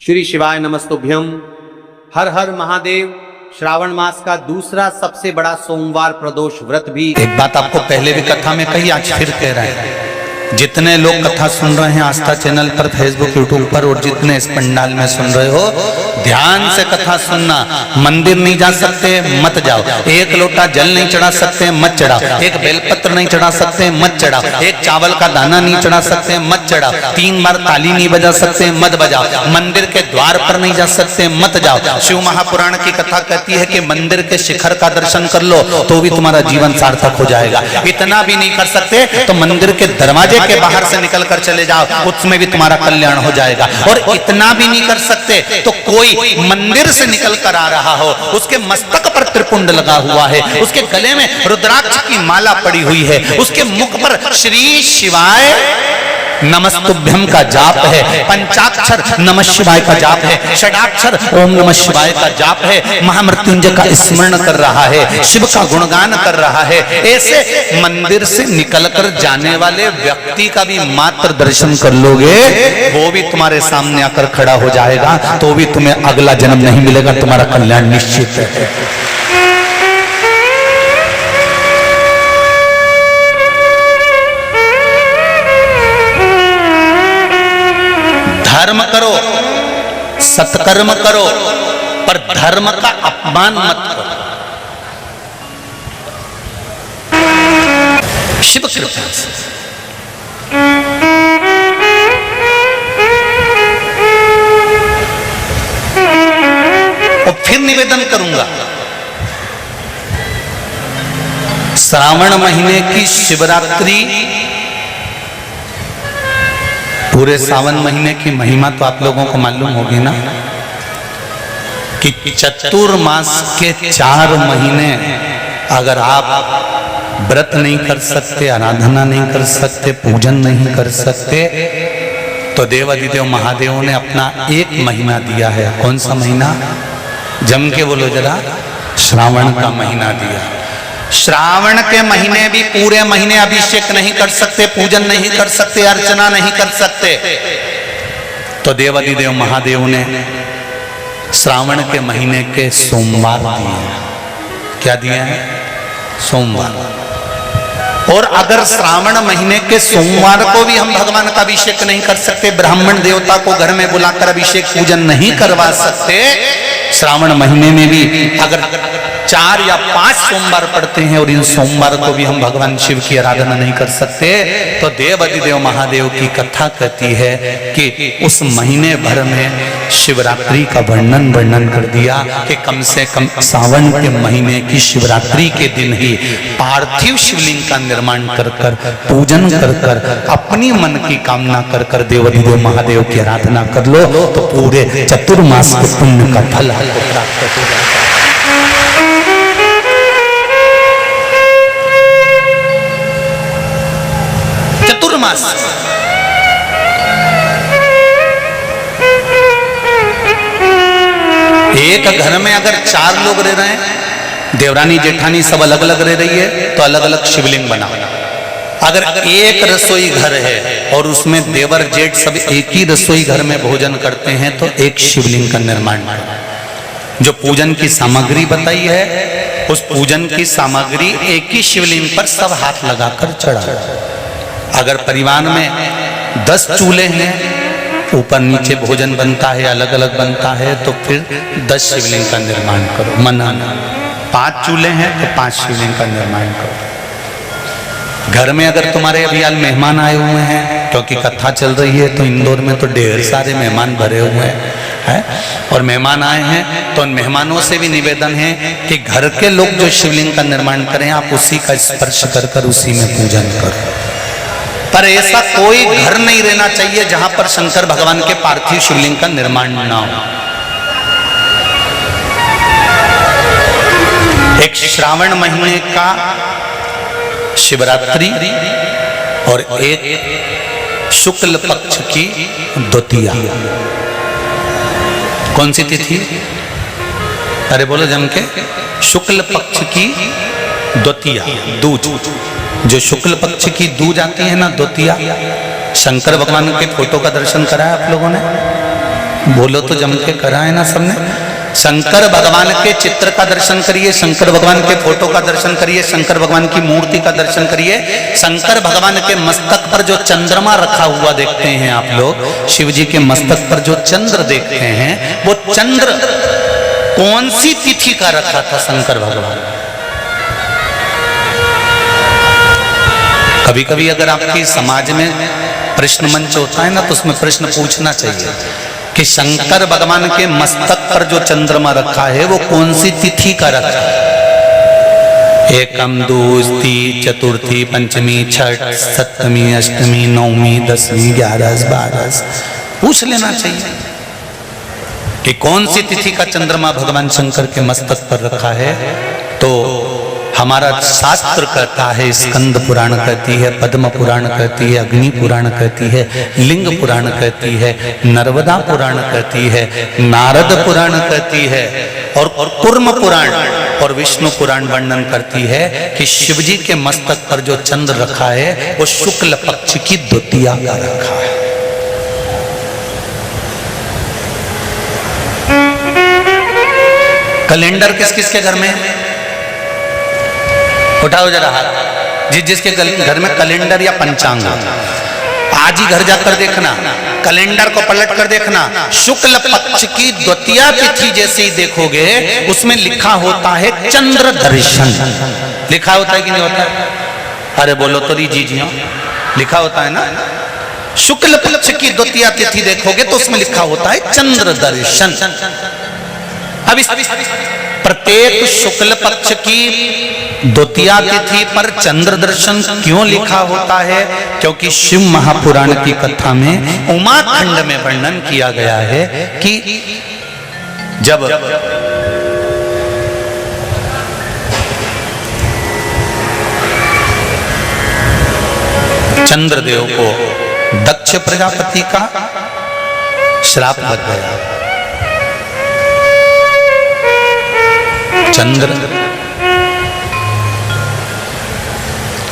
श्री शिवाय नमस्तुभ्यम। हर हर महादेव। श्रावण मास का दूसरा सबसे बड़ा सोमवार प्रदोष व्रत भी। एक बात आपको पहले भी कथा में कही, आज फिर कह रहे हैं। जितने लोग कथा सुन रहे हैं आस्था चैनल पर, फेसबुक, यूट्यूब पर, और जितने इस पंडाल में सुन रहे हो, ध्यान से कथा सुनना। मंदिर नहीं जा सकते मत जाओ, एक लोटा जल नहीं चढ़ा सकते मत चढ़ाओ, एक बेलपत्र नहीं चढ़ा सकते मत चढ़ाओ, एक चावल का दाना नहीं चढ़ा सकते मत चढ़ाओ, 3 बार ताली नहीं बजा सकते मत बजाओ, मंदिर के द्वार पर नहीं जा सकते मत जाओ। शिव महापुराण की कथा कहती है कि मंदिर के शिखर का दर्शन कर लो तो भी तुम्हारा जीवन सार्थक हो जाएगा। इतना भी नहीं कर सकते तो मंदिर के दरवाजे के बाहर से निकल कर चले जाओ, उसमें भी तुम्हारा कल्याण हो जाएगा। और इतना भी नहीं कर सकते तो कोई मंदिर से निकल कर आ रहा हो, उसके मस्तक पर त्रिपुंड लगा हुआ है, उसके गले में रुद्राक्ष की माला पड़ी हुई है, उसके मुख पर श्री शिवाय नमस्तुभ्यम का जाप है, पंचाक्षर नमः शिवाय का जाप है, षडाक्षर ओम नमः शिवाय का जाप है, महामृत्युंजय का स्मरण कर रहा है, शिव का गुणगान कर रहा है। ऐसे मंदिर से निकलकर जाने वाले व्यक्ति का भी मात्र दर्शन कर लोगे, वो भी तुम्हारे सामने आकर खड़ा हो जाएगा, तो भी तुम्हें अगला जन्म नहीं मिलेगा, तुम्हारा कल्याण निश्चित है। धर्म करो, सत्कर्म करो, पर धर्म का अपमान मत करो। शिव कृपा से और फिर निवेदन करूंगा, श्रावण महीने की शिवरात्रि, पूरे सावन महीने की महिमा तो आप लोगों को मालूम होगी ना, कि चतुर्मास के 4 महीने अगर आप व्रत नहीं कर सकते, आराधना नहीं कर सकते, पूजन नहीं कर सकते, तो देवाधिदेव महादेव ने अपना एक महीना दिया है। कौन सा महीना? जम के बोलो जरा, श्रावण का महीना दिया। श्रावण के महीने भी पूरे महीने अभिषेक नहीं कर सकते, पूजन नहीं कर सकते, अर्चना नहीं कर सकते, तो देवाधिदेव महादेव ने श्रावण के महीने के सोमवार दिए हैं। क्या दिए हैं? सोमवार। और अगर श्रावण महीने के सोमवार को भी हम भगवान का अभिषेक नहीं कर सकते, ब्राह्मण देवता को घर में बुलाकर अभिषेक पूजन नहीं करवा सकते, श्रावण महीने में भी अगर 4 या 5 सोमवार पड़ते हैं और इन सोमवार को भी हम भगवान शिव की आराधना नहीं कर सकते, तो देवाधिदेव महादेव की कथा कहती है कि उस महीने भर में शिवरात्रि का वर्णन कर दिया कि कम से कम सावन के महीने की शिवरात्रि के दिन ही पार्थिव शिवलिंग का निर्माण कर कर, पूजन कर कर, अपनी मन की कामना कर कर देवाधिदेव महादेव की आराधना कर लो, तो पूरे चतुर्मास के पुण्य का फल आपको प्राप्त हो जाएगा। चतुर्मास एक घर में अगर 4 लोग रह रहे हैं, देवरानी जेठानी सब अलग अलग रह रही है, तो अलग अलग शिवलिंग बनाओ। अगर एक रसोई घर है और उसमें देवर जेठ सब एक ही रसोई घर में भोजन करते हैं, तो एक शिवलिंग का निर्माण करो। जो पूजन की सामग्री बताई है, उस पूजन की सामग्री एक ही शिवलिंग पर सब हाथ लगाकर चढ़ाओ। अगर परिवार में 10 चूल्हे हैं, ऊपर नीचे भोजन बनता है, अलग अलग बनता है, तो फिर 10 शिवलिंग का निर्माण करो। मना 5 चूल्हे हैं तो 5 शिवलिंग का निर्माण करो। घर में अगर तुम्हारे अभी आज मेहमान आए हुए हैं, क्योंकि कथा चल रही है, तो इंदौर में तो ढेर सारे मेहमान भरे हुए हैं, और मेहमान आए हैं, तो उन मेहमानों से भी निवेदन है कि घर के लोग जो शिवलिंग का निर्माण करें, आप उसी का स्पर्श कर कर उसी में पूजन करो। पर ऐसा कोई घर नहीं रहना चाहिए जहां पर शंकर भगवान के पार्थिव शिवलिंग का निर्माण ना हो। एक श्रावण महीने का शिवरात्रि और एक शुक्ल पक्ष की द्वितीया। कौन सी तिथि? अरे बोलो जम के। शुक्ल पक्ष की द्वितीया, दूज। जो शुक्ल पक्ष की दूज आती है ना, द्वितीया, शंकर भगवान के फोटो का दर्शन करा है आप लोगों ने? बोलो तो जम के करा है ना सबने। शंकर भगवान के चित्र का दर्शन करिए, शंकर भगवान के फोटो का दर्शन करिए, शंकर भगवान की मूर्ति का दर्शन करिए। शंकर भगवान के मस्तक पर जो चंद्रमा रखा हुआ देखते हैं आप लोग, शिव जी के मस्तक पर जो चंद्र देखते हैं, वो चंद्र कौन सी तिथि का रखा था शंकर भगवान? कभी कभी अगर आपकी समाज में प्रश्न मंच होता है ना, तो उसमें प्रश्न पूछना चाहिए कि शंकर भगवान के मस्तक पर जो चंद्रमा रखा है वो कौन सी तिथि का रखा है? एकम, दूसरी, चतुर्थी, पंचमी, छठ, सप्तमी, अष्टमी, नवमी, दसवीं, 11, 12 पूछ लेना चाहिए कि कौन सी तिथि का चंद्रमा भगवान शंकर के मस्तक पर रखा है। तो हमारा शास्त्र कहता है, स्कंद पुराण कहती है, पद्म पुराण कहती है, अग्नि पुराण कहती है, लिंग पुराण कहती है, नर्मदा पुराण कहती है, नारद पुराण कहती है, और कूर्म पुराण और विष्णु पुराण वर्णन करती है कि शिव जी के मस्तक पर जो चंद्र रखा है वो शुक्ल पक्ष की द्वितीया का रखा है। कैलेंडर किस किस के घर में? उठाओ जरा हाथ। जिसके घर में कैलेंडर या पंचांग, आज ही घर जाकर देखना, कैलेंडर को पलट कर देखना, शुक्ल पक्ष की द्वितीया तिथि जैसे ही देखोगे उसमें लिखा होता है चंद्र दर्शन। लिखा होता है कि नहीं होता है? अरे बोलो तो जी हाँ, लिखा होता है ना। शुक्ल पक्ष की द्वितीया तिथि देखोगे तो उसमें लिखा होता है चंद्र दर्शन। अब इस प्रत्येक शुक्ल पक्ष की द्वितीया तिथि पर चंद्र दर्शन क्यों लिखा होता है? क्योंकि शिव महापुराण की कथा में उमाखंड में वर्णन किया गया है कि जब चंद्रदेव को दक्ष प्रजापति का श्राप लग गया, चंद्र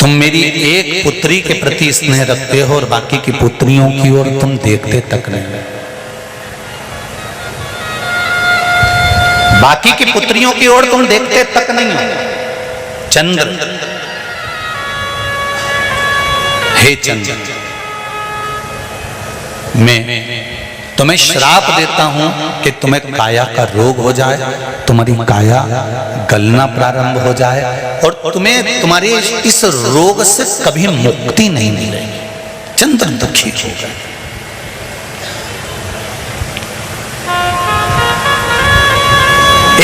तुम मेरी एक पुत्री के प्रति स्नेह रखते हो और बाकी की पुत्रियों की ओर तुम देखते तक नहीं। बाकी की पुत्रियों की ओर तुम देखते तक नहीं हो। चंद्र, हे चंद्र, मैं तुम्हें श्राप देता हूं कि तुम्हें काया का रोग हो जाए, तुम्हारी काया गलना प्रारंभ हो जाए और तुम्हें तुम्हारे इस रोग से कभी मुक्ति नहीं मिलेगी। चंद्र दुखी हो गए।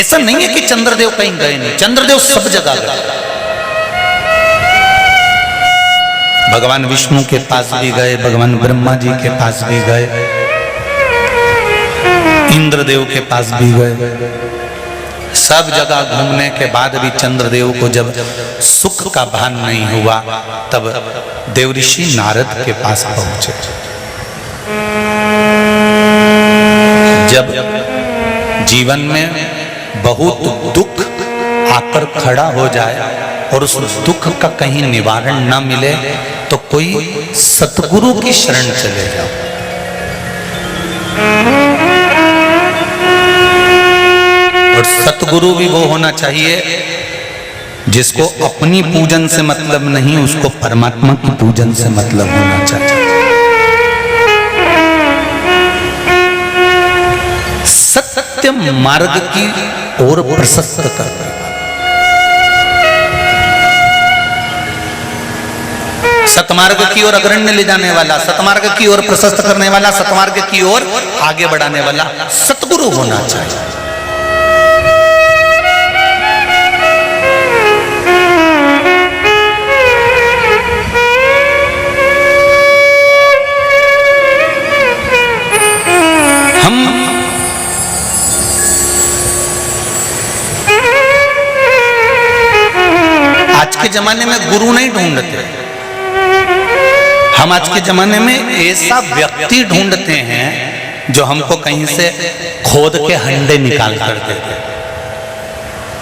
ऐसा नहीं है कि चंद्रदेव कहीं गए नहीं, चंद्रदेव सब जगह गए। भगवान विष्णु के पास भी गए, भगवान ब्रह्मा जी के पास भी गए, इंद्रदेव के पास भी गए। सब जगह घूमने के बाद भी चंद्रदेव को जब सुख का भान नहीं हुआ तब देवऋषि नारद के पास पहुंचे। जब जीवन में बहुत दुख आकर खड़ा हो जाए और उस दुख का कहीं निवारण न मिले तो कोई सतगुरु की शरण चले जाओ। और सतगुरु भी वो होना चाहिए जिसको अपनी पूजन से मतलब नहीं, उसको परमात्मा की पूजन से मतलब होना चाहिए। सत्य मार्ग की ओर प्रशस्त करना, सतमार्ग की ओर अग्रण्य ले जाने वाला, सतमार्ग की ओर प्रशस्त करने वाला, सतमार्ग की ओर आगे बढ़ाने वाला सतगुरु होना चाहिए। हम आज के जमाने में गुरु नहीं ढूंढते, हम आज के जमाने में ऐसा व्यक्ति ढूंढते हैं जो हमको कहीं से खोद के हंडे निकाल कर दे,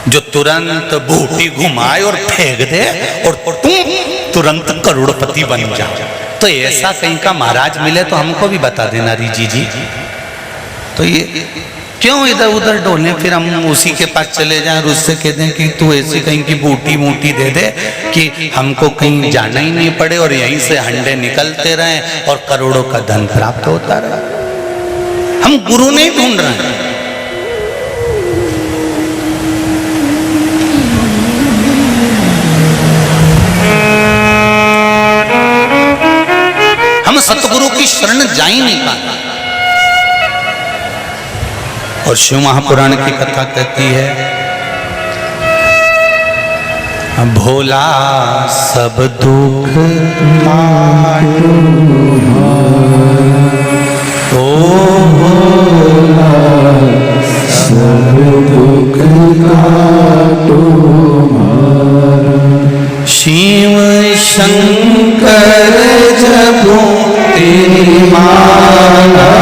जो तुरंत बूटी घुमाए और फेंक दे और तुम तुरंत करोड़पति बन जाओ। तो ऐसा कहीं का महाराज मिले तो हमको भी बता देना रिजी जी। तो ये क्यों इधर उधर डोले, फिर हम उसी के पास चले जाएं और उससे कह दें कि तू ऐसी कहीं की बूटी मूटी दे दे कि हमको कहीं जाना ही नहीं पड़े और यहीं से हंडे निकलते रहें और करोड़ों का धन प्राप्त होता रहे। हम गुरु नहीं ढूंढ रहे हैं, हम सतगुरु की शरण जा ही नहीं पाते। और शिव महापुराण की कथा कहती है, भोला सब दुख मारो, ओ भोला सब दुख काटो मारो, शिव शंकर जपो तेरी माला,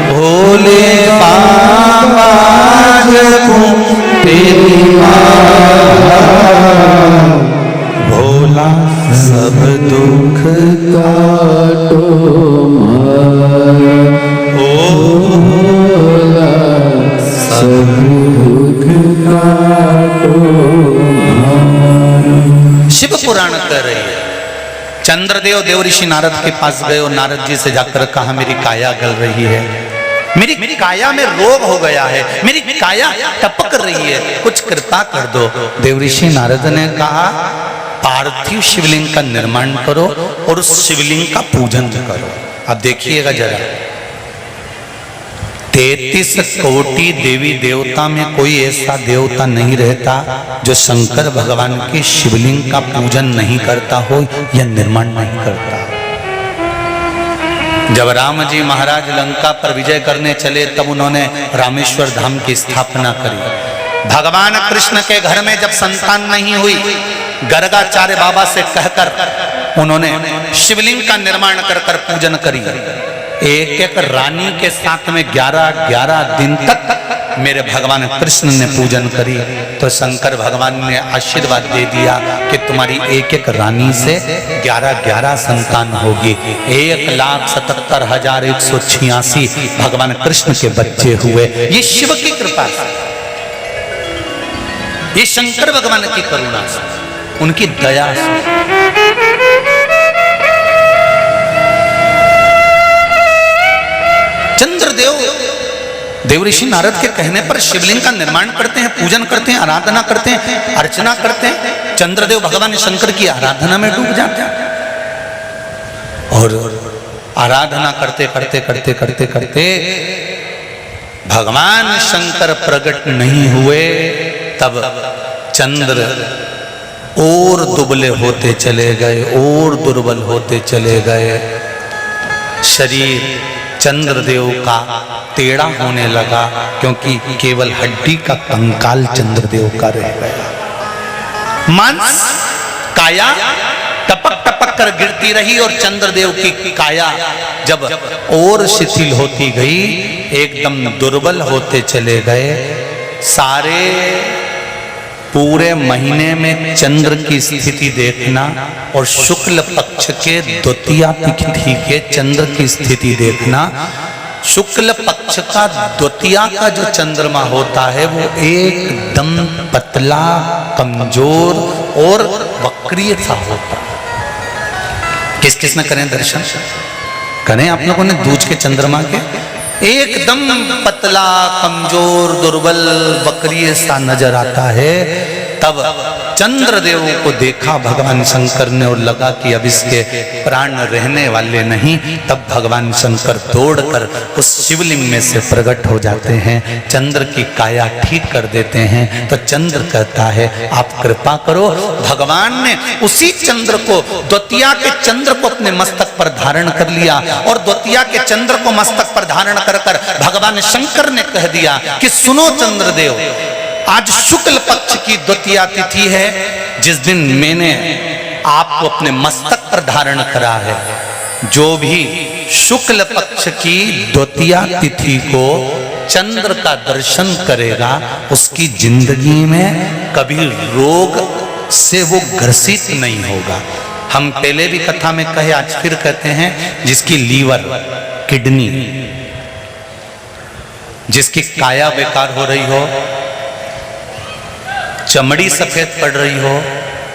भोले बाबा जपो तेरी माला, भोला सब दुख काटो मारा, ओ भोला सब दुख काटो मारा। शिव पुराण कर रही है। चंद्रदेव देवऋषि नारद के पास गए और नारद जी से जाकर कहा, मेरी काया गल रही है, मेरी काया में रोग हो गया है, मेरी काया टपक रही है, कुछ कृपा कर दो। देवऋषि नारद ने कहा, पार्थिव शिवलिंग का निर्माण करो और उस शिवलिंग का पूजन करो। अब देखिएगा जरा, 33 कोटि देवी देवता में कोई ऐसा देवता नहीं रहता जो शंकर भगवान के शिवलिंग का पूजन नहीं करता हो या निर्माण नहीं करता। जब राम जी महाराज लंका पर विजय करने चले तब उन्होंने रामेश्वर धाम की स्थापना करी। भगवान कृष्ण के घर में जब संतान नहीं हुई, गर्गाचार्य बाबा से कहकर उन्होंने शिवलिंग का निर्माण कर कर पूजन करी। एक एक रानी के साथ में 11-11 दिन तक मेरे भगवान कृष्ण ने पूजन करी। तो शंकर भगवान ने आशीर्वाद दे दिया कि तुम्हारी एक एक रानी से 11-11 संतान होगी। 1,77,186 भगवान कृष्ण के बच्चे हुए। ये शिव की कृपा से, ये शंकर भगवान की करुणा से, उनकी दया से। चंद्रदेव देवऋषि नारद के कहने पर शिवलिंग का निर्माण करते हैं, पूजन करते हैं, आराधना करते हैं, अर्चना करते हैं। चंद्रदेव भगवान शंकर की आराधना में डूब जाते हैं और आराधना करते करते करते करते करते भगवान शंकर प्रकट नहीं हुए। तब चंद्र और दुबले होते चले गए, और दुर्बल होते चले गए। शरीर चंद्रदेव का टेढ़ा होने लगा क्योंकि केवल हड्डी का कंकाल चंद्रदेव का रह गया। मांस काया टपक टपक कर गिरती रही और चंद्रदेव की काया जब और शिथिल होती गई, एकदम दुर्बल होते चले गए। सारे पूरे महीने में चंद्र की स्थिति देखना और शुक्ल पक्ष के द्वितीया तिथि के चंद्र की स्थिति देखना। शुक्ल पक्ष का द्वितीया का जो चंद्रमा होता है वो एकदम पतला, कमजोर और वक्रीय सा होता है। किस किस ने करें दर्शन? करें आप लोगों ने दूज के चंद्रमा के? एकदम पतला, कमजोर, दुर्बल, वक्रीय सा नजर आता है। तब चंद्रदेव को देखा भगवान शंकर ने और लगा कि अब इसके प्राण रहने वाले नहीं। तब भगवान शंकर दौड़कर उस शिवलिंग में से प्रकट हो जाते हैं, चंद्र की काया ठीक कर देते हैं। तो चंद्र कहता है आप कृपा करो। भगवान ने उसी चंद्र को, द्वितीया के चंद्र को अपने मस्तक पर धारण कर लिया और द्वितीया के चंद्र को मस्तक पर धारण कर कर भगवान शंकर ने कह दिया कि सुनो चंद्रदेव, आज शुक्ल पक्ष की द्वितीया तिथि है, जिस दिन मैंने आपको अपने मस्तक पर धारण करा है। जो भी शुक्ल पक्ष की द्वितीया तिथि को चंद्र का दर्शन करेगा उसकी जिंदगी में कभी रोग से वो ग्रसित नहीं होगा। हम पहले भी कथा में कहे, आज फिर कहते हैं, जिसकी लीवर, किडनी जिसकी काया बेकार हो रही हो, चमड़ी सफेद पड़ रही हो,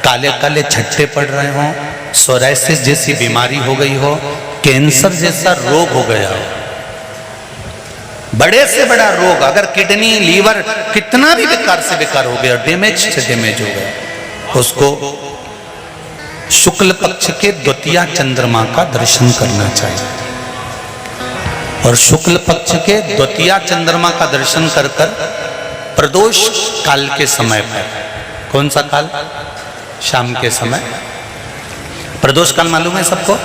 काले काले छट्टे पड़ रहे हो, सोराइसिस जैसी बीमारी हो गई हो, कैंसर जैसा रोग हो गया हो, बड़े से बड़ा रोग, अगर किडनी लीवर कितना भी बेकार से बेकार हो गया, डैमेज से डैमेज हो गया, उसको शुक्ल पक्ष के द्वितीया चंद्रमा का दर्शन करना चाहिए। और शुक्ल पक्ष के द्वितीया चंद्रमा का दर्शन कर कर प्रदोष काल के समय पर, कौन सा काल? शाम के समय। प्रदोष काल मालूम है सबको?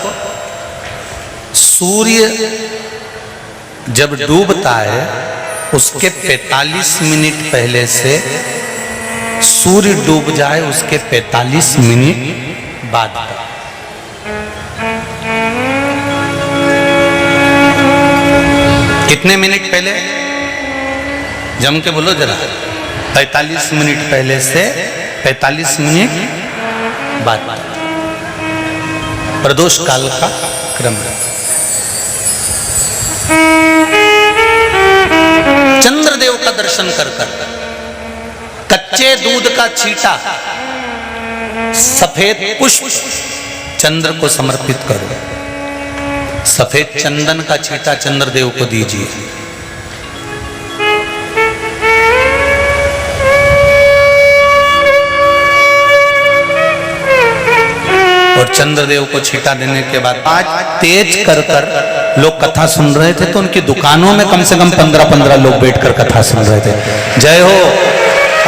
सूर्य जब डूबता है उसके 45 मिनट पहले से सूर्य डूब जाए उसके 45 मिनट बाद। कितने मिनट पहले? जम के बोलो जरा। 45 मिनट पहले से 45 मिनट बाद प्रदोष काल का क्रम है। चंद्रदेव का दर्शन कर कर कच्चे दूध का छींटा, सफेद पुष्प चंद्र को समर्पित करो। सफेद चंदन का छींटा चंद्रदेव को दीजिए। और चंद्रदेव को छींटा देने के बाद आज तेज कर कर लोग कथा सुन रहे थे, तो उनकी दुकानों में कम से कम 15-15 लोग बैठकर कथा सुन रहे थे। जय हो,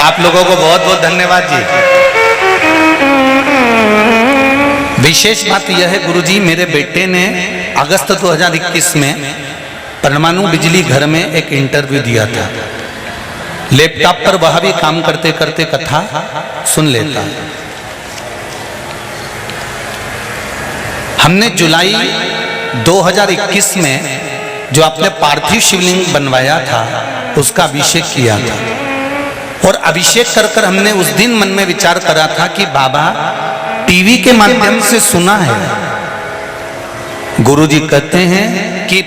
आप लोगों को बहुत बहुत धन्यवाद जी। विशेष बात यह है गुरुजी, मेरे बेटे ने अगस्त 2021 में परमाणु बिजली घर में एक इंटरव्यू दिया था। लैपटॉप पर वह भी काम करते करते कथा सुन लेता। हमने जुलाई 2021 में जो आपने पार्थिव शिवलिंग बनवाया था उसका अभिषेक किया था। और अभिषेक कर कर हमने उस दिन मन में विचार करा था कि बाबा टीवी के माध्यम से सुना है, गुरुजी कहते हैं कि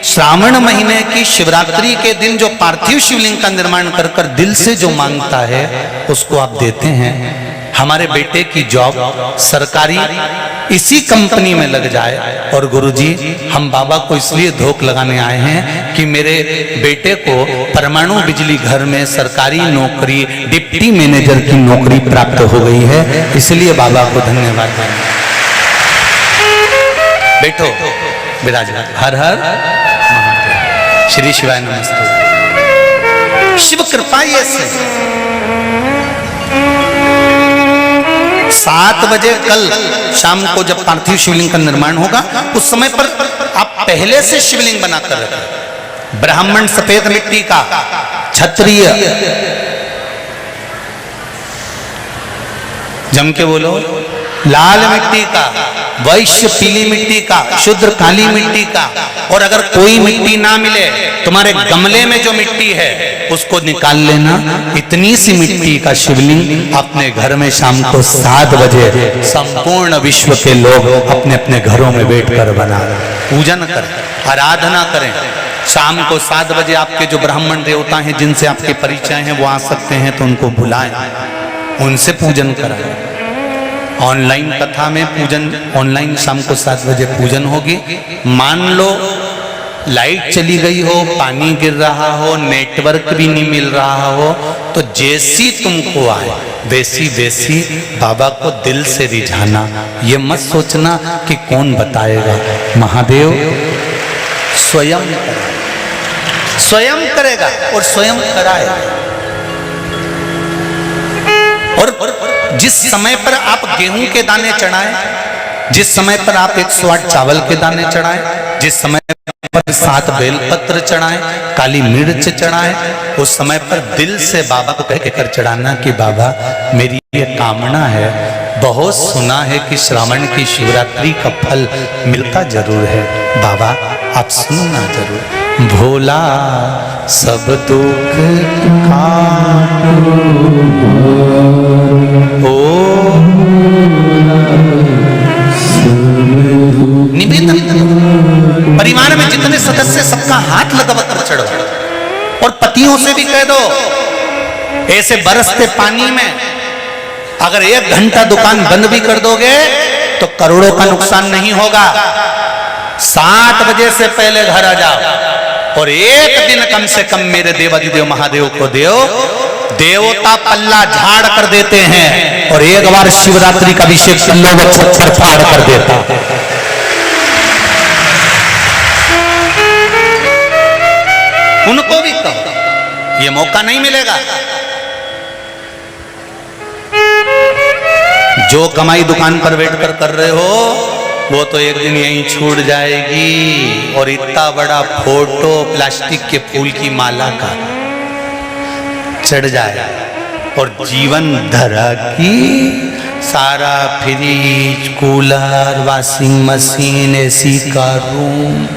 श्रावण महीने की शिवरात्रि के दिन जो पार्थिव शिवलिंग का निर्माण कर कर दिल से जो मांगता है उसको आप देते हैं। हमारे बेटे की जॉब सरकारी इसी कंपनी में लग जाए। और गुरुजी हम बाबा को इसलिए धोख लगाने आए हैं कि मेरे बेटे को परमाणु बिजली घर में सरकारी नौकरी डिप्टी मैनेजर की नौकरी प्राप्त हो गई है, इसलिए बाबा को धन्यवाद दें। बैठो विराजमान। हर हर महादेव। श्री शिवाय नमस्ते। शिव कृपा ये 7 बजे कल शाम को जब पार्थिव शिवलिंग का निर्माण होगा उस समय पर आप पहले से शिवलिंग बनाकर रखें। ब्राह्मण सफेद मिट्टी का, क्षत्रिय जम के बोलो लाल मिट्टी का, वैश्य पीली मिट्टी का, शूद्र काली मिट्टी का। और अगर कोई मिट्टी ना मिले तुम्हारे गमले में जो मिट्टी है उसको निकाल लेना। इतनी सी मिट्टी का शिवलिंग अपने घर में शाम को 7 बजे संपूर्ण विश्व के लोग अपने अपने घरों में बैठकर बना पूजन करें, आराधना करें। शाम को 7 बजे आपके जो ब्राह्मण देवता हैं जिनसे आपके परिचय हैं वो आ सकते हैं तो उनको बुलाएं, उनसे पूजन कराएं। ऑनलाइन कथा में पूजन, ऑनलाइन शाम को 7 बजे पूजन होगी। मान लो लाइट चली गई हो, पानी गिर रहा हो, नेटवर्क भी नहीं मिल रहा हो, तो जैसी तुमको आए वैसी वैसी बाबा को दिल से रिझाना। ये मत सोचना कि कौन बताएगा, महादेव स्वयं करेगा और स्वयं कराएगा। और जिस समय पर आप गेहूं के दाने चढ़ाएं, जिस समय पर आप 108 चावल के दाने चढ़ाएं, जिस समय पर 7 बेलपत्र चढ़ाएं, काली मिर्च चढ़ाएं, उस समय पर दिल से बाबा को कह कर चढ़ाना कि बाबा मेरी ये कामना है। बहुत सुना है कि श्रावण की शिवरात्रि का फल मिलता जरूर है, बाबा आप सुनना जरूर। भोला सब दुख निवेदन परिवार में जितने सदस्य सबका हाथ लगाकर चढ़ो और अरबपतियों से भी कह दो, ऐसे बरसते पानी में अगर 1 घंटा दुकान बंद भी कर दोगे तो करोड़ों का नुकसान नहीं होगा। 7 बजे से पहले घर आ जाओ और एक दिन कम से कम मेरे देवाधिदेव महादेव को दो। देवता पल्ला झाड़ कर देते हैं और एक बार शिवरात्रि का अभिषेक कर लो, वो छप्पर फाड़ कर देता। उनको भी कहो, ये मौका नहीं मिलेगा। जो कमाई दुकान पर बैठकर कर रहे हो वो तो एक दिन यहीं छूट जाएगी। और इतना बड़ा फोटो प्लास्टिक के फूल की माला का चढ़ जाए और जीवन धरा की सारा fridge, cooler, washing machine, AC का रूम,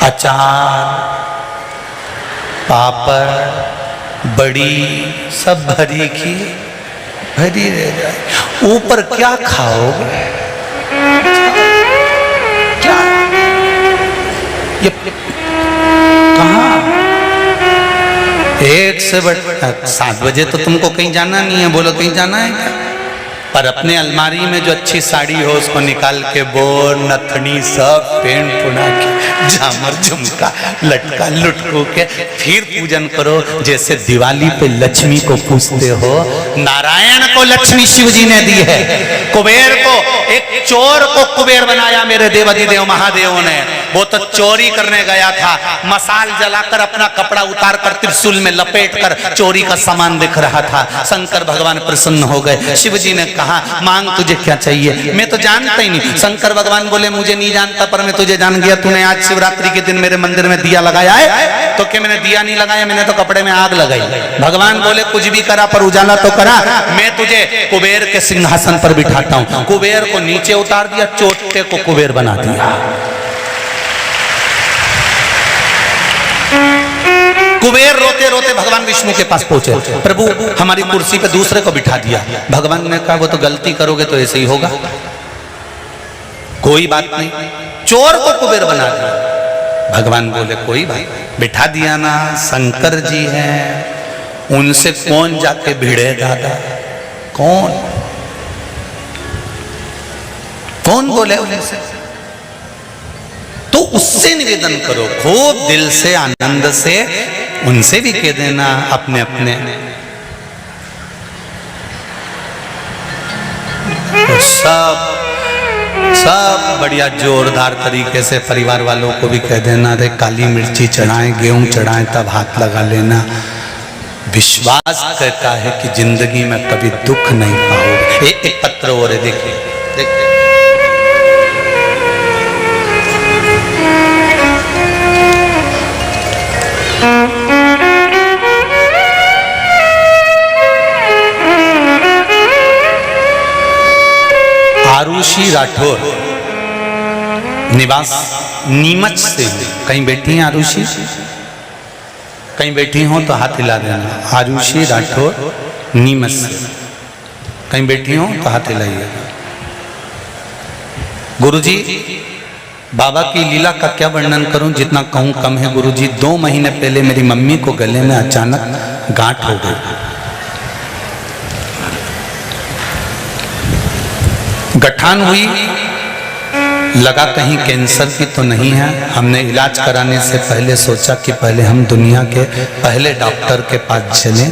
अचार, पापड़, बड़ी सब भरी की भरी रह जाए। ऊपर क्या खाओगे? क्या ये कहाँ? 1 से 7 बजे तो तुमको कहीं जाना नहीं है, बोलो कहीं जाना है क्या? पर अपने अलमारी में जो अच्छी साड़ी हो उसको निकाल के बोर, नथनी सब पेंट पुना के, झामर झुमका लटका लुटको के फिर पूजन करो। जैसे दिवाली पे लक्ष्मी को पूजते हो, नारायण को लक्ष्मी शिव जी ने दी है। कुबेर को, एक चोर को कुबेर बनाया मेरे देवाधिदेव महादेव ने। वो तो चोरी करने गया था, मसाल जलाकर अपना कपड़ा उतार कर त्रिशूल में लपेट कर चोरी का सामान दिख रहा था। शंकर भगवान प्रसन्न हो गए। शिव जी ने कहा मांग तुझे क्या चाहिए? मैं तो जानता ही नहीं। शंकर भगवान बोले मुझे नहीं जानता पर मैं तुझे जान गया। तूने आज शिवरात्रि के दिन मेरे मंदिर में दिया लगाया है? तो क्या मैंने दिया नहीं लगाया, मैंने तो कपड़े में आग लगाई। भगवान बोले कुछ भी करा पर उजाला तो करा। मैं तुझे कुबेर के सिंहासन पर बिठाता हूं। कुबेर को नीचे उतार दिया, चोटे को कुबेर बना दिया। कुबेर रोते रोते भगवान विष्णु के पास पहुंचे। प्रभु हमारी कुर्सी पे दूसरे को बिठा दिया। भगवान ने कहा वो तो गलती करोगे तो ऐसे ही होगा, कोई बात नहीं। चोर को कुबेर बना दिया। भगवान बोले कोई बात, बिठा दिया ना, शंकर जी हैं, उनसे कौन जाके भिड़े दादा? कौन कौन बोले उनसे? तो उससे निवेदन करो, खूब दिल से आनंद से उनसे भी कह देना अपने अपने। तो सब बढ़िया जोरदार तरीके से परिवार वालों को भी कह देना, अरे काली मिर्ची चढ़ाएं, गेहूं चढ़ाएं, तब हाथ लगा लेना। विश्वास कहता है कि जिंदगी में कभी दुख नहीं पाओगे। एक पत्र और है, देखिए देखिए। आरुषि राठौर, निवास नीमच से। कहीं बैठी हैं आरुषि? कहीं बैठी हो तो हाथ हिला देना। आरुषि राठौर नीमच से कहीं बैठी हो तो हाथ हिलाइएगा। गुरुजी बाबा की लीला का क्या वर्णन करूं, जितना कहूं कम है। गुरुजी 2 महीने पहले मेरी मम्मी को गले में अचानक गांठ हो गई। गठान हुई, लगा कहीं कैंसर की तो नहीं है। हमने इलाज कराने से पहले सोचा कि पहले हम दुनिया के पहले डॉक्टर के पास चले।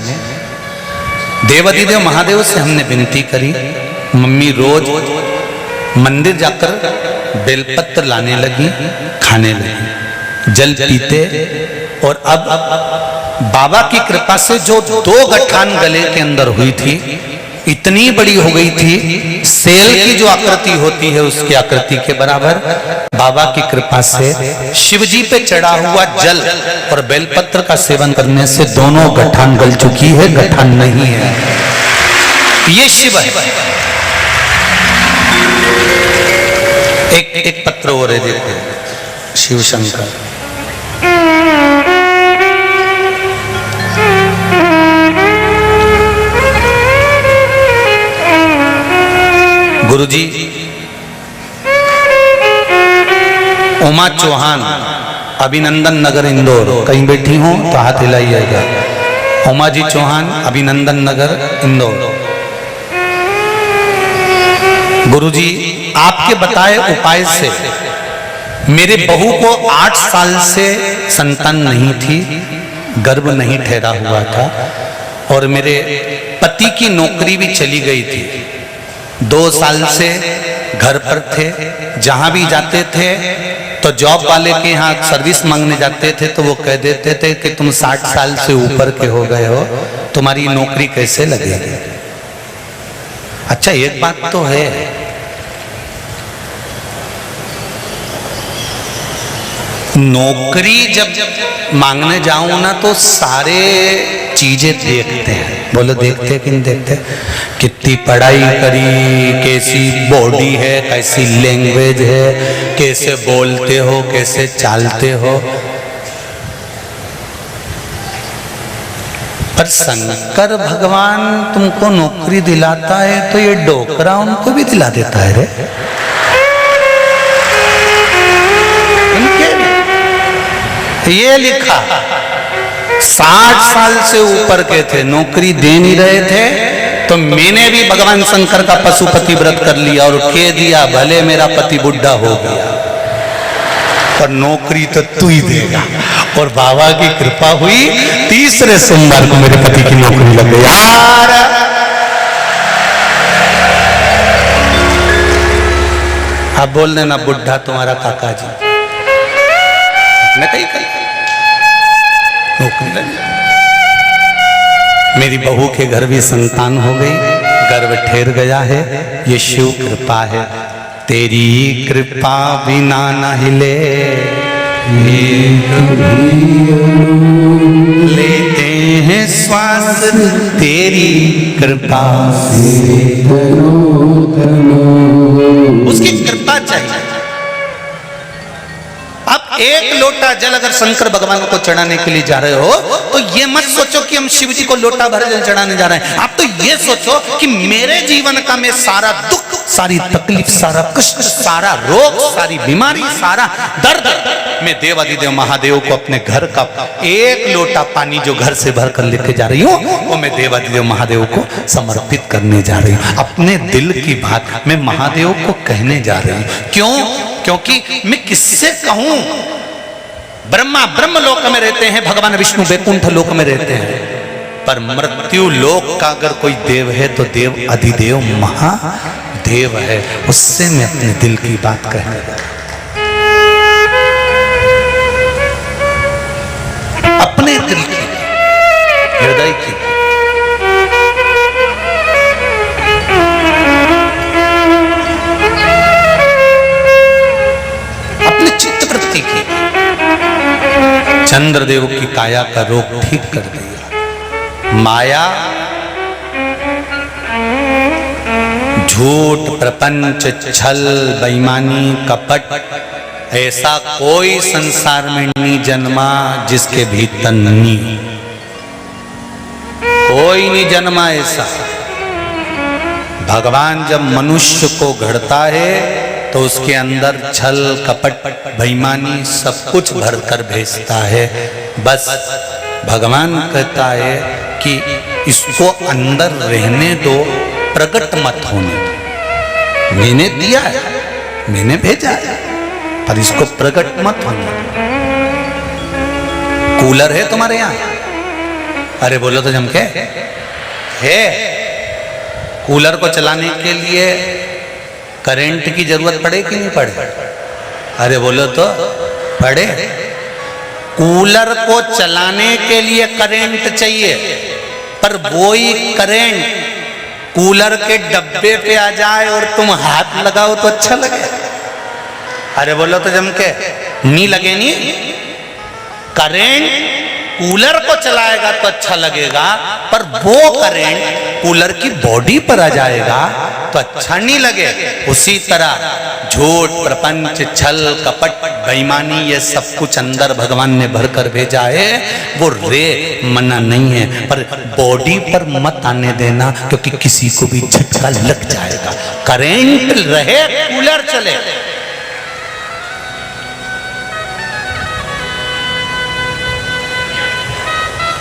देवाधिदेव महादेव से हमने विनती करी। मम्मी रोज मंदिर जाकर बेलपत्र लाने लगी, खाने लगी, जल पीते। और अब बाबा की कृपा से जो 2 गठान गले के अंदर हुई थी इतनी बड़ी हो गई थी, सेल की जो आकृति होती है उसकी आकृति के बराबर। बाबा की कृपा से शिवजी पे चढ़ा हुआ जल और बेलपत्र का सेवन करने से दोनों गठान गल चुकी है, गठान नहीं है। ये शिव है। एक पत्र और है, देखो, शिव शंकर। गुरुजी उमा चौहान अभिनंदन नगर इंदौर, कहीं बैठी हो तो हाथ हिलाइएगा। उमा जी चौहान, अभिनंदन नगर इंदौर। गुरुजी आपके बताए उपाय से मेरे बहू को 8 साल से संतान नहीं थी, गर्भ नहीं ठहरा हुआ था और मेरे पति की नौकरी भी चली गई थी। 2 साल से घर पर थे, जहां भी जाते थे तो जॉब वाले के यहाँ सर्विस मांगने जाते थे तो वो कह देते थे कि तुम 60 साल से ऊपर के हो गए हो, तुम्हारी नौकरी कैसे लगेगी। अच्छा एक बात तो है, नौकरी जब मांगने जाऊं ना तो सारे चीजें देखते हैं। बोलो देखते कि नहीं देखते? कितनी पढ़ाई करी, कैसी बॉडी है, कैसी लैंग्वेज है, कैसे बोलते हो, कैसे चालते हो। पर शंकर भगवान तुमको नौकरी दिलाता है तो ये डोकरा उनको भी दिला देता है रे। ये लिखा 60 साल से ऊपर के थे, नौकरी दे नहीं रहे थे, तो मैंने भी भगवान शंकर का पशुपति व्रत कर लिया और कह दिया भले मेरा पति बुढ़ा हो गया पर नौकरी तो तू ही देगा। और बाबा की कृपा हुई, तीसरे सोमवार को मेरे पति की नौकरी लग गई। यार अब बोल देना बुढ़ा तुम्हारा काका जी, मैं कहीं कहीं नौकरी लग गई। मेरी बहू के घर भी संतान हो गई, गर्भ ठहर गया है, ये शिव कृपा है। तेरी कृपा बिना न हिले लेते हैं श्वास, तेरी कृपा से उसकी कृपा चाहिए। एक लोटा जल अगर शंकर भगवान को चढ़ाने के लिए जा रहे हो तो ये मत सोचो कि हम शिव जी को लोटा भर जल चढ़ाने जा रहे हैं। आप तो ये सोचो कि मेरे जीवन का मैं सारा दुख, सारी तकलीफ, सारा कष्ट, सारा रोग, सारी बीमारी, सारा दर्द मैं देवाधिदेव महादेव को अपने घर का एक लोटा पानी जो घर से भर कर लेके जा रही हूँ वो मैं देवाधिदेव महादेव को समर्पित करने जा रही हूँ। अपने दिल की बात मैं महादेव को कहने जा रही हूँ। क्यों? क्योंकि मैं किससे कहूं? ब्रह्मा ब्रह्म लोक में रहते हैं, भगवान विष्णु वैकुंठ लोक में रहते हैं, पर मृत्यु लोक का अगर कोई देव है तो देव अधिदेव महादेव है, उससे मैं अपने दिल की बात कहने जा रहा हूं, अपने दिल की, हृदय की। चंद्रदेव की काया का रोग ठीक कर दिया। माया, झूठ, प्रपंच, छल, बेईमानी, कपट, ऐसा कोई संसार में नहीं जन्मा जिसके भीतर नहीं, कोई नहीं जन्मा ऐसा। भगवान जब मनुष्य को गढ़ता है तो उसके अंदर छल, कपट, बेईमानी सब कुछ भरकर भेजता है। बस भगवान कहता है कि इसको अंदर रहने दो, प्रकट मत होने दो। मैंने दिया है, मैंने भेजा है, पर इसको प्रकट मत होने दो। कूलर है तुम्हारे यहाँ? अरे बोलो तो जम के है। कूलर को चलाने के लिए करंट की जरूरत पड़े कि नहीं पड़े? अरे बोलो तो पड़े। कूलर को चलाने के लिए करंट चाहिए, पर वही करंट कूलर के डब्बे पे आ जाए और तुम हाथ लगाओ तो अच्छा लगे? अरे बोलो तो जम के नहीं लगे। नहीं, करंट कूलर को चलाएगा तो अच्छा लगेगा, पर वो करंट कूलर की बॉडी पर आ जाएगा तो अच्छा नहीं लगे। उसी तरह झूठ, प्रपंच, छल, कपट, बेईमानी ये सब कुछ अंदर भगवान ने भरकर भेजा है। वो रे मना नहीं है, पर बॉडी पर मत आने देना, क्योंकि किसी को भी झटका लग जाएगा। करंट रहे, कूलर चले।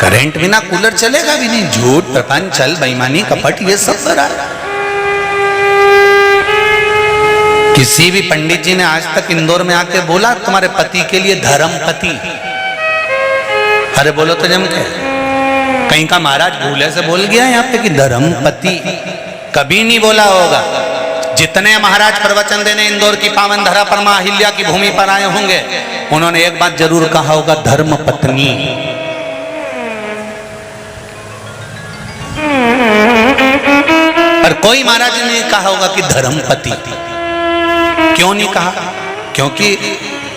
करंट बिना कूलर चलेगा भी नहीं। झूठ, प्रपंच, छल, बेईमानी, कपट, ये सब भरा है। किसी भी पंडित जी ने आज तक इंदौर में आके बोला तुम्हारे पति के लिए धर्म पति? अरे बोलो तो जम के। कहीं का महाराज भूले से बोल गया यहाँ पे कि धर्म पति? कभी नहीं बोला होगा। जितने महाराज प्रवचन देने इंदौर की पावन धरा पर मां अहिल्या की भूमि पर आए होंगे, उन्होंने एक बात जरूर कहा होगा, धर्म पत्नी। पर कोई महाराज ने नहीं कहा होगा कि धर्म पति। क्यों नहीं कहा? क्योंकि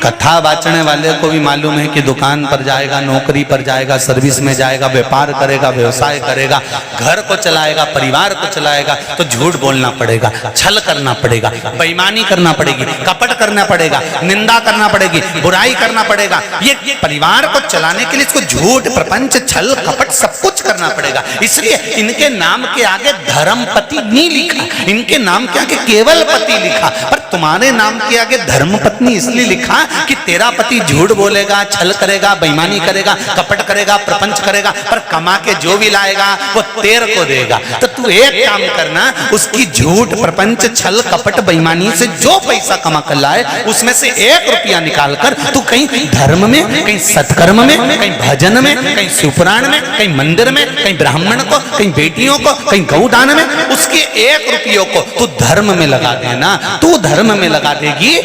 कथा बाचने वाले को भी मालूम है कि दुकान पर जाएगा, नौकरी पर जाएगा, सर्विस में जाएगा, व्यापार करेगा, व्यवसाय करेगा, घर को चलाएगा, परिवार को चलाएगा, तो झूठ बोलना पड़ेगा, छल करना पड़ेगा, बेईमानी करना पड़ेगी, कपट करना पड़ेगा, निंदा करना पड़ेगी, बुराई करना पड़ेगा। ये परिवार को चलाने के लिए इसको झूठ, प्रपंच, छल, कपट सब कुछ करना पड़ेगा। इसलिए इनके नाम के आगे धर्मपति नहीं लिखा, इनके नाम के आगे केवल पति लिखा। पर तुम्हारे नाम के आगे धर्म पत्नी इसलिए लिखा कि तेरा पति झूठ बोलेगा, छल करेगा, बेईमानी करेगा, कपट करेगा, प्रपंच करेगा, पर कमा के जो भी लाएगा वो तेरे को देगा। तो तू एक काम करना, उसकी झूठ, प्रपंच, छल, कपट, बेईमानी से जो पैसा कमा कर लाए उसमें से 1 रुपया निकाल कर तू कहीं धर्म में, कहीं सत्कर्म में, कहीं भजन में, कहीं शिवपुराण में, कहीं मंदिर में, कहीं ब्राह्मण को, कहीं बेटियों को, कहीं गौदान में, उसके 1 रुपये को तू धर्म में लगा देना। तू धर्म में लगा देगी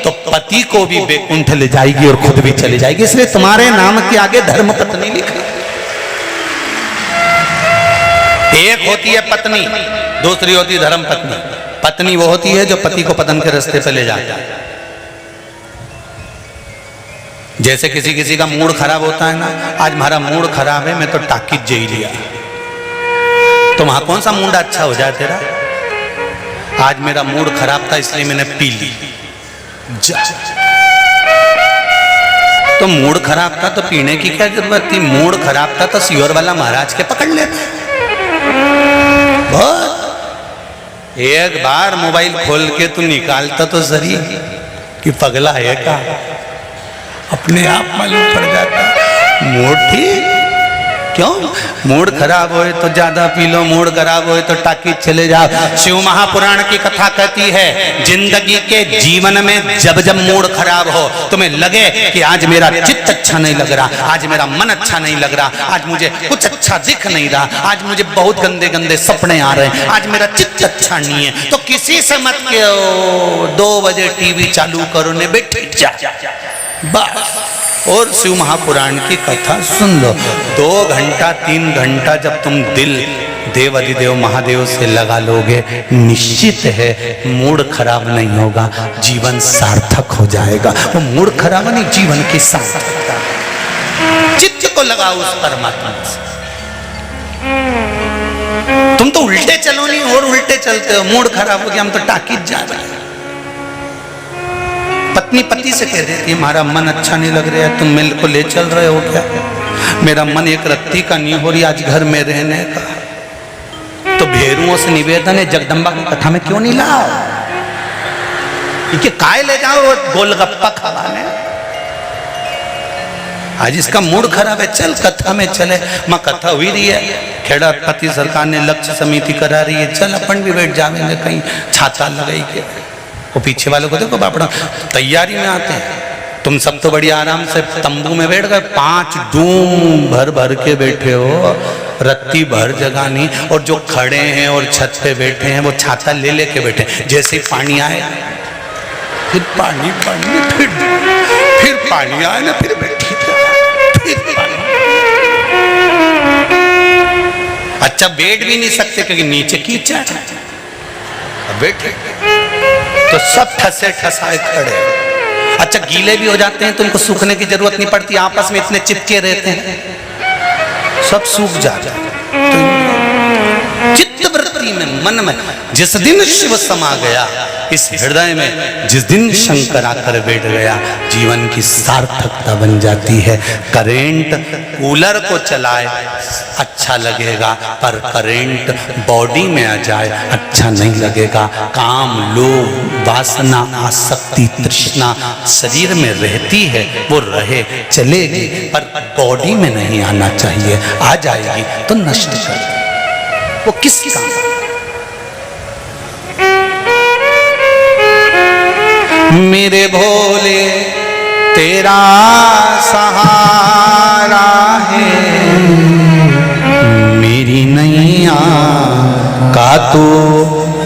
तो पति को भी बेकुंठ ले जाएगी और खुद भी चली जाएगी। इसलिए तुम्हारे नाम के आगे धर्म पत्नी लिखी। एक होती है पत्नी, दूसरी होती है धर्म पत्नी। पत्नी वो होती है जो पति को पतन के रास्ते पे ले जाता है। जैसे किसी किसी का मूड खराब होता है ना, आज हमारा मूड खराब है, मैं तो टाकिज जे लिया, तो वहां कौन सा मूड अच्छा हो जाए तेरा? आज मेरा मूड खराब था इसलिए मैंने पी ली। तो मूड खराब था तो पीने की क्या जरूरत थी? मूड खराब था तो सियोर वाला महाराज के पकड़ लेता। बहुत एक बार मोबाइल खोल के तू निकालता तो सही कि पगला है का, अपने आप मालूम पड़ जाता। मूड ठीक, क्यों? मूड खराब होए तो ज्यादा पी लो, मूड खराब होए तो टाकी चले जाओ। शिव महापुराण की कथा कहती है, जिंदगी के जीवन में जब जब मूड खराब हो, तुम्हें लगे कि आज मेरा चित्त अच्छा नहीं लग रहा, आज मेरा मन अच्छा नहीं लग रहा, आज मुझे कुछ अच्छा दिख नहीं रहा, आज मुझे बहुत गंदे गंदे सपने आ रहे हैं, आज मेरा चित्त अच्छा नहीं है, तो किसी से मत कहो 2 बजे टीवी चालू करो ने बैठे जा, बस और शिव महापुराण की कथा सुन लो। 2 घंटा 3 घंटा जब तुम दिल देव अधिदेव महादेव से लगा लोगे, निश्चित है मूड खराब नहीं होगा, जीवन सार्थक हो जाएगा। वो मूड खराब नहीं, जीवन की सार्थकता। चित्त को लगाओ उस परमात्मा से। तुम तो उल्टे चलो नहीं और उल्टे चलते हो। मूड खराब हो गया, हम तो टाकिज जा रहे हैं। पत्नी पति से कह देती है, हमारा मन अच्छा नहीं लग रहा है, तुम मिल को ले चल रहे हो क्या? मेरा मन एक रत्ती का नहीं हो रही आज घर में रहने का। तो भेरुओं से निवेदन है, जगदम्बा की कथा में क्यों नहीं लाओ? काय ले जाओ गोलगप्पा खवाने। आज इसका मूड खराब है, चल कथा में चले। माँ कथा हुई रही है, खेड़ा पति सरकार ने लक्ष्य समिति करा रही है, चल अपन भी बैठ जाएंगे कहीं छाता लगाई के। वो पीछे वालों को देखो बापड़ा तैयारी में आते हैं, तुम सब तो बड़ी आराम से तंबू में बैठ गए, 5 डूम भर भर के बैठे हो, रत्ती भर जगह नहीं। और जो खड़े हैं और छत पे बैठे हैं वो छाता ले लेके बैठे, जैसे ही पानी आए फिर पानी फिर पानी आए ना फिर बैठी, फिर पानी। अच्छा बैठ भी नहीं सकते क्योंकि नीचे कीचड़, बैठे तो सब ठसे ठसाए खड़े। अच्छा गीले भी हो जाते हैं तो उनको सूखने की जरूरत नहीं पड़ती, आपस में इतने चिपके रहते हैं, सब सूख जाता है। तो चित्त वृत्ति में, मन में जिस दिन शिव समा गया इस हृदय में जिस दिन शंकर आकर बैठ गया, जीवन की सार्थकता बन जाती है। करेंट कूलर को चलाए अच्छा लगेगा, पर करेंट बॉडी में आ जाए अच्छा नहीं लगेगा। काम, लोभ, वासना, आसक्ति, तृष्णा शरीर में रहती है, वो रहे, चलेगी, पर बॉडी में नहीं आना चाहिए। आ जाएगी तो नष्ट कर, वो किस काम? मेरे भोले तेरा सहारा है, मेरी नैया का तो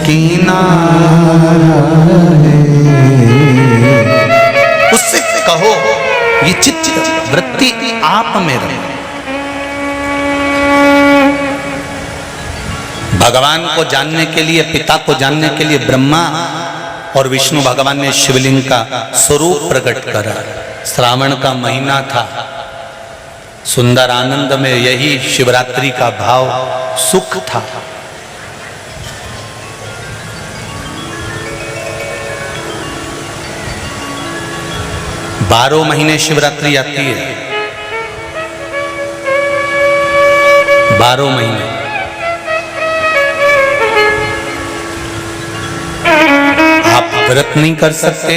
किनारा है। उससे कहो ये चित्त वृत्ति आप में रहे। भगवान को जानने के लिए, पिता को जानने के लिए ब्रह्मा और विष्णु भगवान ने शिवलिंग का स्वरूप प्रकट करा। श्रावण का महीना था, सुंदर आनंद में यही शिवरात्रि का भाव सुख था। बारह महीने शिवरात्रि आती है, 12 महीने। आप व्रत नहीं कर सकते,